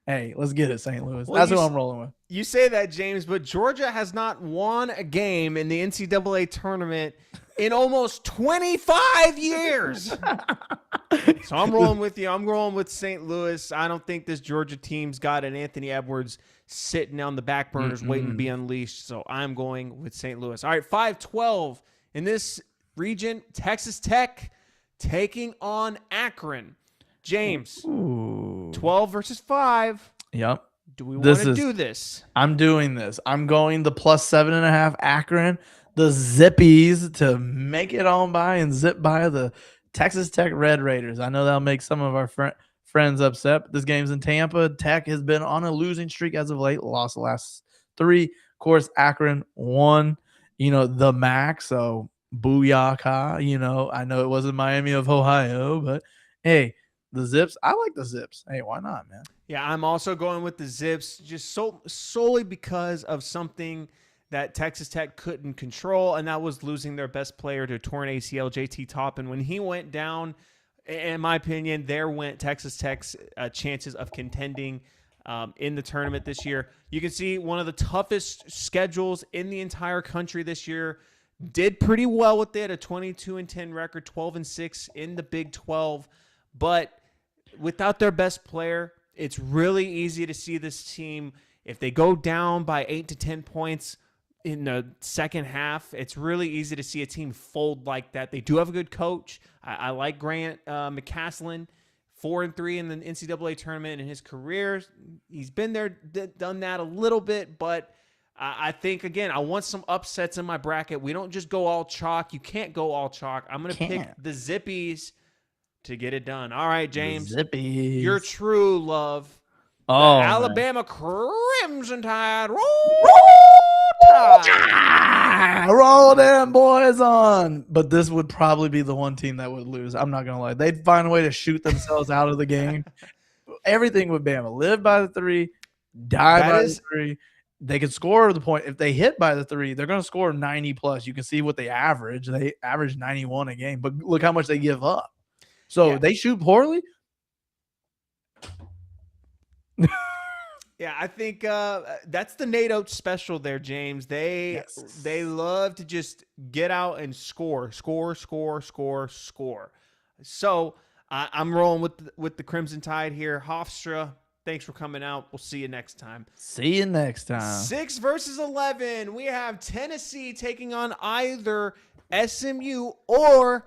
Hey, let's get it, St. Louis. That's who I'm rolling with. You say that, James, but Georgia has not won a game in the NCAA tournament in almost 25 years. So I'm rolling with you. I'm rolling with St. Louis. I don't think this Georgia team's got an Anthony Edwards sitting on the back burners waiting to be unleashed. So I'm going with St. Louis. All right, 5-12 in this region. Texas Tech taking on Akron. James, 12 versus 5. Yep. Do we want to do this? I'm doing this. I'm going the +7.5 Akron. The Zippies to make it on by and zip by the Texas Tech Red Raiders. I know that'll make some of our friends upset. But this game's in Tampa. Tech has been on a losing streak as of late. Lost the last 3. Of course, Akron won the MAC. So booyaka. I know it wasn't Miami of Ohio, but hey, the Zips. I like the Zips. Hey, why not, man? Yeah, I'm also going with the Zips just solely because of something that Texas Tech couldn't control, and that was losing their best player to a torn ACL, JT Toppin. When he went down, in my opinion, there went Texas Tech's chances of contending in the tournament this year. You can see one of the toughest schedules in the entire country this year. Did pretty well with it, a 22-10 record, 12-6 in the Big 12, but without their best player, it's really easy to see this team, if they go down by 8 to 10 points in the second half, it's really easy to see a team fold like that. They do have a good coach. I like Grant McCaslin, 4-3 in the NCAA tournament in his career. He's been there, done that a little bit, but I think, again, I want some upsets in my bracket. We don't just go all chalk. You can't go all chalk. I'm going to pick the Zippies to get it done. All right, James. Zippies. Your true love. Oh, the Alabama Crimson Tide. Roll Tide. Roll them boys on. But this would probably be the one team that would lose. I'm not going to lie. They'd find a way to shoot themselves out of the game. Everything with Bama. Live by the 3. Die by the 3. They can score the point. If they hit by the 3, they're going to score 90 plus. You can see what they average. They average 91 a game. But look how much they give up. So they shoot poorly. Yeah, I think that's the Nate Oates special there, James. They love to just get out and score. So I'm rolling with the Crimson Tide here. Hofstra, thanks for coming out. We'll see you next time. 6 versus 11. We have Tennessee taking on either SMU or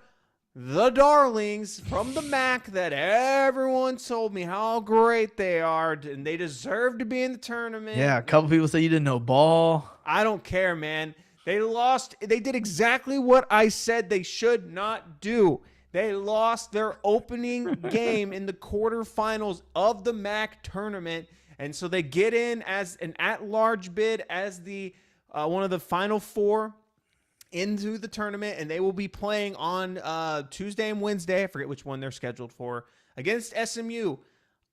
the Darlings from the MAC that everyone told me how great they are and they deserve to be in the tournament. Yeah, a couple people say you didn't know ball. I don't care, man. They lost. They did exactly what I said they should not do. They lost their opening game in the quarterfinals of the MAC tournament, and so they get in as an at-large bid as the one of the final 4 into the tournament, and they will be playing on Tuesday and Wednesday. I forget which one they're scheduled for, against SMU.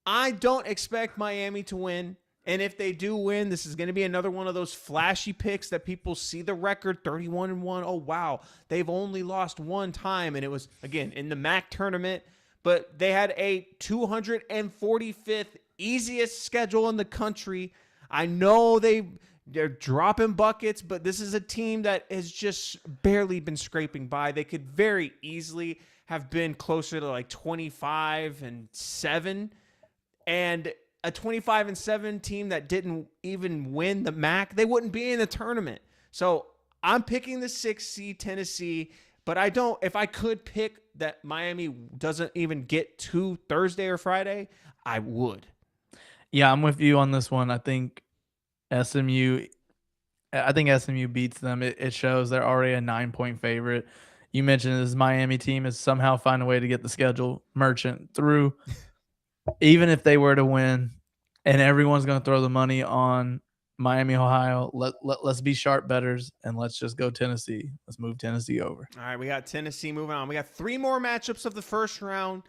I don't expect Miami to win, and if they do win, this is going to be another one of those flashy picks that people see the record 31-1. Oh wow, they've only lost one time, and it was again in the MAC tournament. But they had a 245th easiest schedule in the country. I know they're dropping buckets, but this is a team that has just barely been scraping by. They could very easily have been closer to like 25-7, and a 25-7 team that didn't even win the MAC, they wouldn't be in the tournament. So I'm picking the 6th seed Tennessee, but if I could pick that Miami doesn't even get to Thursday or Friday, I would. Yeah, I'm with you on this one. I think SMU beats them. It shows they're already a 9-point favorite. You mentioned this Miami team is somehow find a way to get the schedule merchant through. Even if they were to win, and everyone's going to throw the money on Miami, Ohio, let's be sharp bettors, and let's just go Tennessee. Let's move Tennessee over. All right, we got Tennessee moving on. We got 3 more matchups of the first round.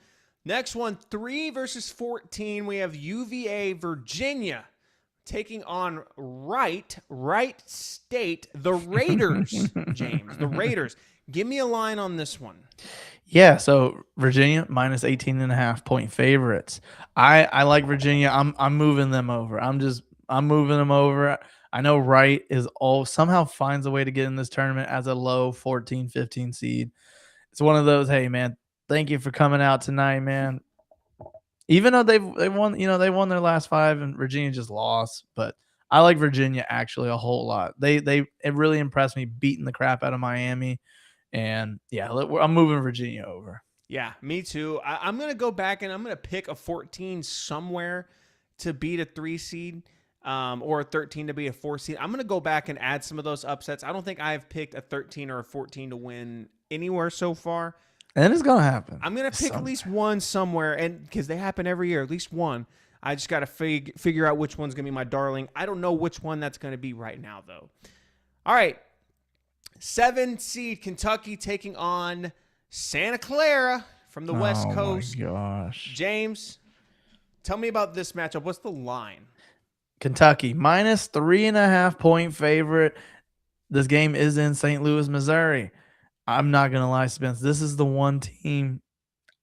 Next one, 3 versus 14. We have UVA, Virginia, taking on Wright State, the Raiders, James. The Raiders. Give me a line on this one. Yeah, so Virginia minus 18.5 point favorites. I like Virginia. I'm moving them over. I'm moving them over. I know Wright somehow finds a way to get in this tournament as a low 14, 15 seed. It's one of those, hey man, thank you for coming out tonight, man. Even though they won, they won their last 5 and Virginia just lost, but I like Virginia actually a whole lot. It really impressed me beating the crap out of Miami. And yeah, I'm moving Virginia over. Yeah, me too. I'm going to go back and I'm going to pick a 14 somewhere to beat a 3 seed or a 13 to be a 4 seed. I'm going to go back and add some of those upsets. I don't think I've picked a 13 or a 14 to win anywhere so far. And it's going to happen. I'm going to pick at least one somewhere, and because they happen every year, at least one. I just got to figure out which one's going to be my darling. I don't know which one that's going to be right now, though. All right. 7 seed Kentucky taking on Santa Clara from the West Oh my Coast. gosh. James, tell me about this matchup. What's the line? Kentucky minus 3.5 point favorite. This game is in St. Louis, Missouri. I'm not going to lie, Spence. This is the one team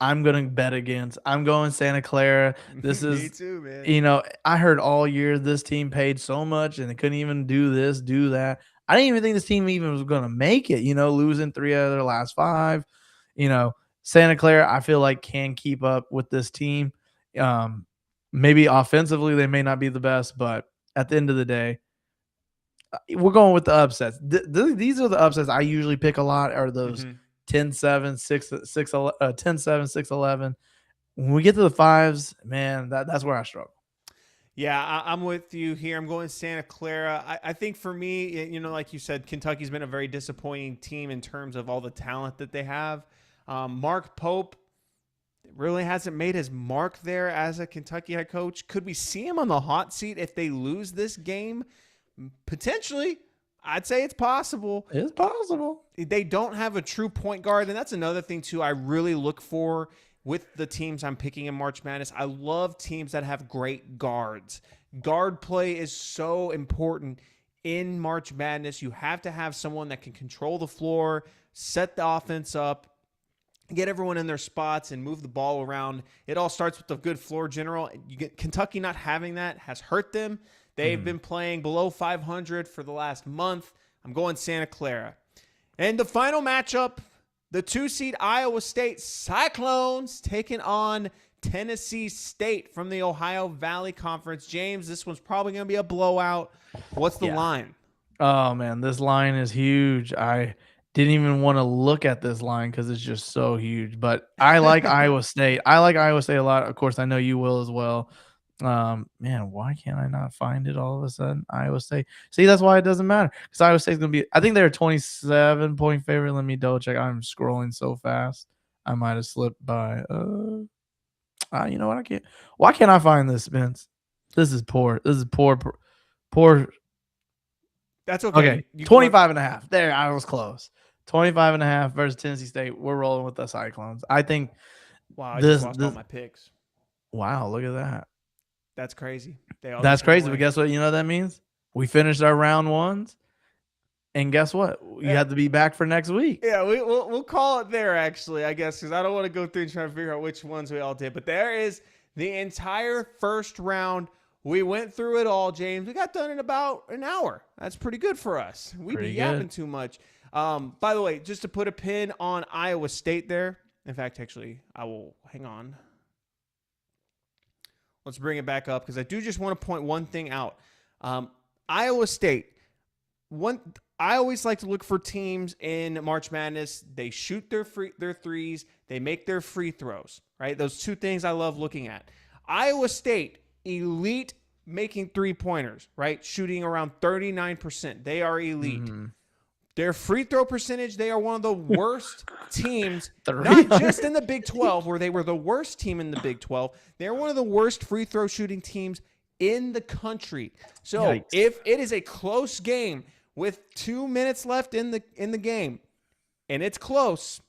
I'm going to bet against. I'm going Santa Clara. This Me is, too, man. I heard all year this team paid so much and they couldn't even do this, do that. I didn't even think this team even was going to make it, losing 3 out of their last 5. Santa Clara, I feel like can keep up with this team. Maybe offensively, they may not be the best, but at the end of the day, we're going with the upsets. These are the upsets I usually pick a lot, are those 10-7, 10-7, 6-11. When we get to the 5s, man, that's where I struggle. Yeah, I'm with you here. I'm going Santa Clara. I think for me, like you said, Kentucky's been a very disappointing team in terms of all the talent that they have. Mark Pope really hasn't made his mark there as a Kentucky head coach. Could we see him on the hot seat if they lose this game? Potentially. I'd say it's possible. It's possible. They don't have a true point guard, and that's another thing, too, I really look for with the teams I'm picking in March Madness. I love teams that have great guards. Guard play is so important in March Madness. You have to have someone that can control the floor, set the offense up, get everyone in their spots, and move the ball around. It all starts with a good floor general. Kentucky not having that has hurt them. They've been playing below 500 for the last month. I'm going Santa Clara. And the final matchup, the 2-seed Iowa State Cyclones taking on Tennessee State from the Ohio Valley Conference. James, this one's probably going to be a blowout. What's the line? Oh, man, this line is huge. I didn't even want to look at this line because it's just so huge. But I like Iowa State. I like Iowa State a lot. Of course, I know you will as well. Man, why can't I not find it all of a sudden? Iowa State. See, that's why it doesn't matter, because Iowa State's gonna be. I think they're a 27-point favorite. Let me double check. I'm scrolling so fast, I might have slipped by. You know what? I can't. Why can't I find this, Spence? This is poor. This is poor. That's okay. Okay, 25.5. There, I was close. 25.5 versus Tennessee State. We're rolling with the Cyclones. I think. Wow, I just lost all my picks. Wow, look at that. That's crazy. That's crazy. But guess what? You know what that means? We finished our round 1s. And guess what? You have to be back for next week. Yeah, we'll call it there, actually, I guess, because I don't want to go through and try to figure out which ones we all did. But there is the entire first round. We went through it all, James. We got done in about an hour. That's pretty good for us. We be yapping too much. By the way, just to put a pin on Iowa State there. In fact, actually, I will hang on. Let's bring it back up because I do just want to point one thing out. Iowa State. I always like to look for teams in March Madness. They shoot their threes. They make their free throws, right? Those two things I love looking at. Iowa State, elite making three-pointers, right? Shooting around 39%. They are elite. Mm-hmm. Their free throw percentage, they are one of the worst teams, not just in the Big 12, where they were the worst team in the Big 12. They're one of the worst free throw shooting teams in the country. So Yikes. If it is a close game with 2 minutes left in the game, and it's close,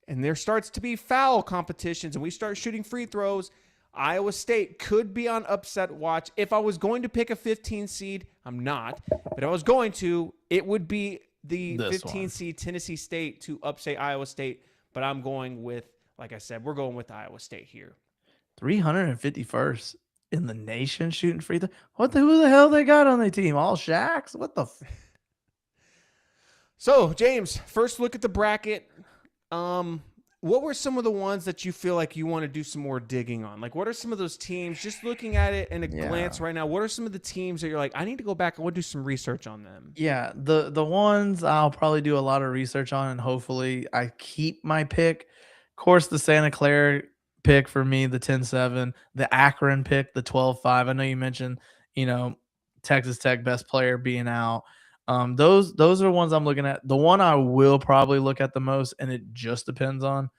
and there starts to be foul competitions, and we start shooting free throws, Iowa State could be on upset watch. If I was going to pick a 15 seed, I'm not, but if I was going to, it would be the 15 seed Tennessee State to upset Iowa State, but I'm going with, like I said, we're going with Iowa State here. 351st in the nation shooting free throw. Who the hell they got on their team? All Shaqs? What the? So, James, first look at the bracket. What were some of the ones that you feel like you want to do some more digging on? Like, what are some of those teams, just looking at it in a glance right now, what are some of the teams that you're like, I need to go back and we'll do some research on them? Yeah, the ones I'll probably do a lot of research on, and hopefully I keep my pick. Of course, the Santa Clara pick for me, the 10-7, the Akron pick, the 12-5. I know you mentioned, Texas Tech best player being out. Those are ones I'm looking at. The one I will probably look at the most, and it just depends on,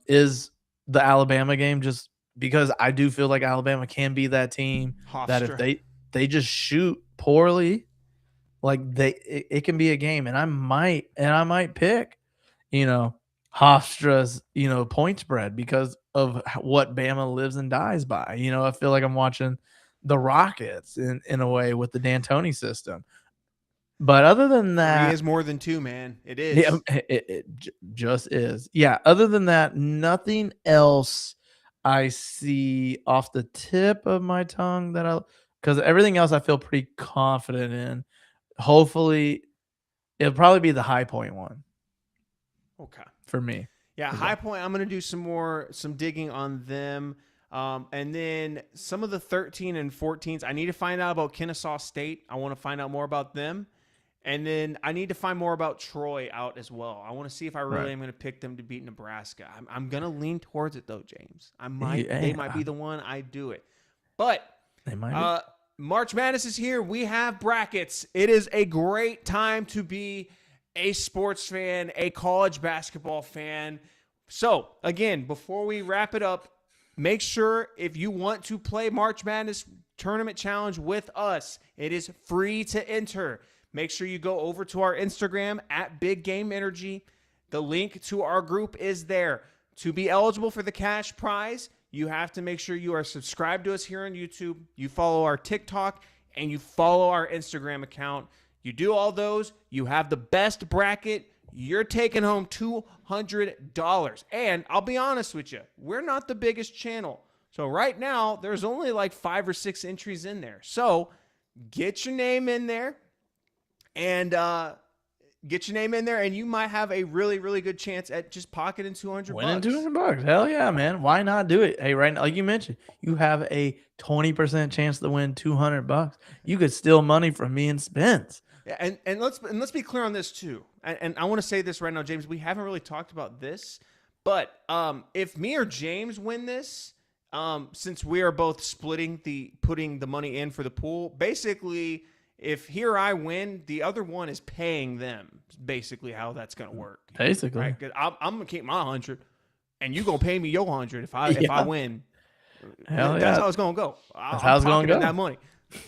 is the Alabama game, just because I do feel like Alabama can be that team that if they just shoot poorly, Like it can be a game, and I might pick, Hofstra's, point spread because of what Bama lives and dies by. I feel like I'm watching the Rockets in a way with the D'Antoni system. But other than 3 that, is more than 2, man. It is. yeah, it just is. Yeah. Other than that, nothing else I see off the tip of my tongue because everything else I feel pretty confident in. Hopefully, it'll probably be the High Point one Okay. for me. Yeah, High Point, I'm going to do some digging on them. And then some of the 13 and 14s, I need to find out about Kennesaw State. I want to find out more about them. And then I need to find more about Troy out as well. I want to see if I really am going to pick them to beat Nebraska. I'm going to lean towards it, though, James. They might be the one I do it. But they might March Madness is here. We have brackets. It is a great time to be a sports fan, a college basketball fan. So, again, before we wrap it up, make sure if you want to play March Madness Tournament Challenge with us, it is free to enter. Make sure you go over to our Instagram at Big Game Energy. The link to our group is there. To be eligible for the cash prize, you have to make sure you are subscribed to us here on YouTube. You follow our TikTok and you follow our Instagram account. You do all those, you have the best bracket. You're taking home $200. And I'll be honest with you, we're not the biggest channel. So right now, there's only like 5 or 6 entries in there. So get your name in there. And and you might have a really, really good chance at just pocketing $200. Winning $200. Hell yeah, man. Why not do it? Hey, right now, like you mentioned, you have a 20% chance to win $200. You could steal money from me and Spence. Yeah, and let's be clear on this too. And I want to say this right now, James. We haven't really talked about this, but if me or James win this, since we are both putting the money in for the pool, basically. If here I win, the other one is paying them. Basically, how that's gonna work. Basically, right? Because I'm gonna keep my 100, and you gonna pay me your 100 if I win. That's how it's gonna go. That's how it's gonna go. That money.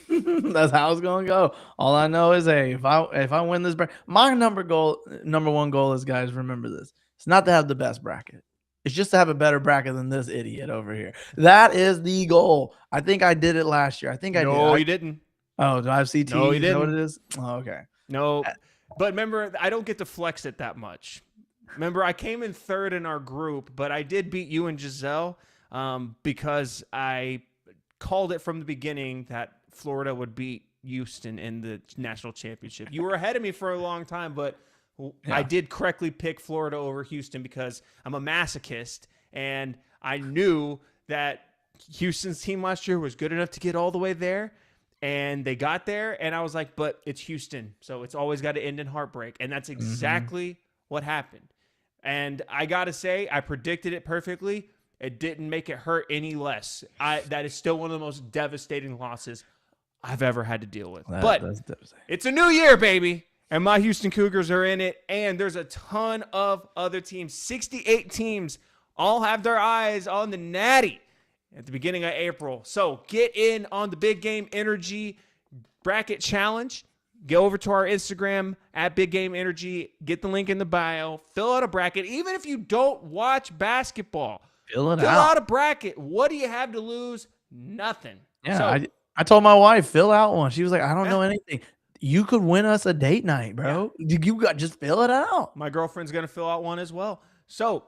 That's how it's gonna go. All I know is, if I win this bracket, my number one goal is, guys, remember this: it's not to have the best bracket. It's just to have a better bracket than this idiot over here. That is the goal. I think I did it last year. I think I did. No, you didn't. Oh, do I have CT? No, you didn't. Is that what it is? Oh, okay. No, but remember, I don't get to flex it that much. Remember, I came in third in our group, but I did beat you and Giselle because I called it from the beginning that Florida would beat Houston in the national championship. You were ahead of me for a long time, but I did correctly pick Florida over Houston because I'm a masochist, and I knew that Houston's team last year was good enough to get all the way there. And they got there, and I was like, but it's Houston, so it's always got to end in heartbreak. And that's exactly what happened. And I got to say, I predicted it perfectly. It didn't make it hurt any less. That is still one of the most devastating losses I've ever had to deal with. But it's a new year, baby, and my Houston Cougars are in it, and there's a ton of other teams. 68 teams all have their eyes on the Natty at the beginning of April. So get in on the Big Game Energy Bracket Challenge. Go over to our Instagram at Big Game Energy. Get the link in the bio. Fill out a bracket. Even if you don't watch basketball, fill out a bracket. What do you have to lose? Nothing. Yeah, so, I told my wife, fill out one. She was like, I don't know anything. You could win us a date night, bro. Yeah. You got just fill it out. My girlfriend's going to fill out one as well. So,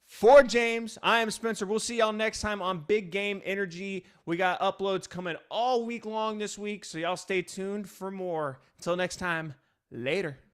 for James, I am Spencer. We'll see y'all next time on Big Game Energy. We got uploads coming all week long this week, so y'all stay tuned for more. Until next time, later.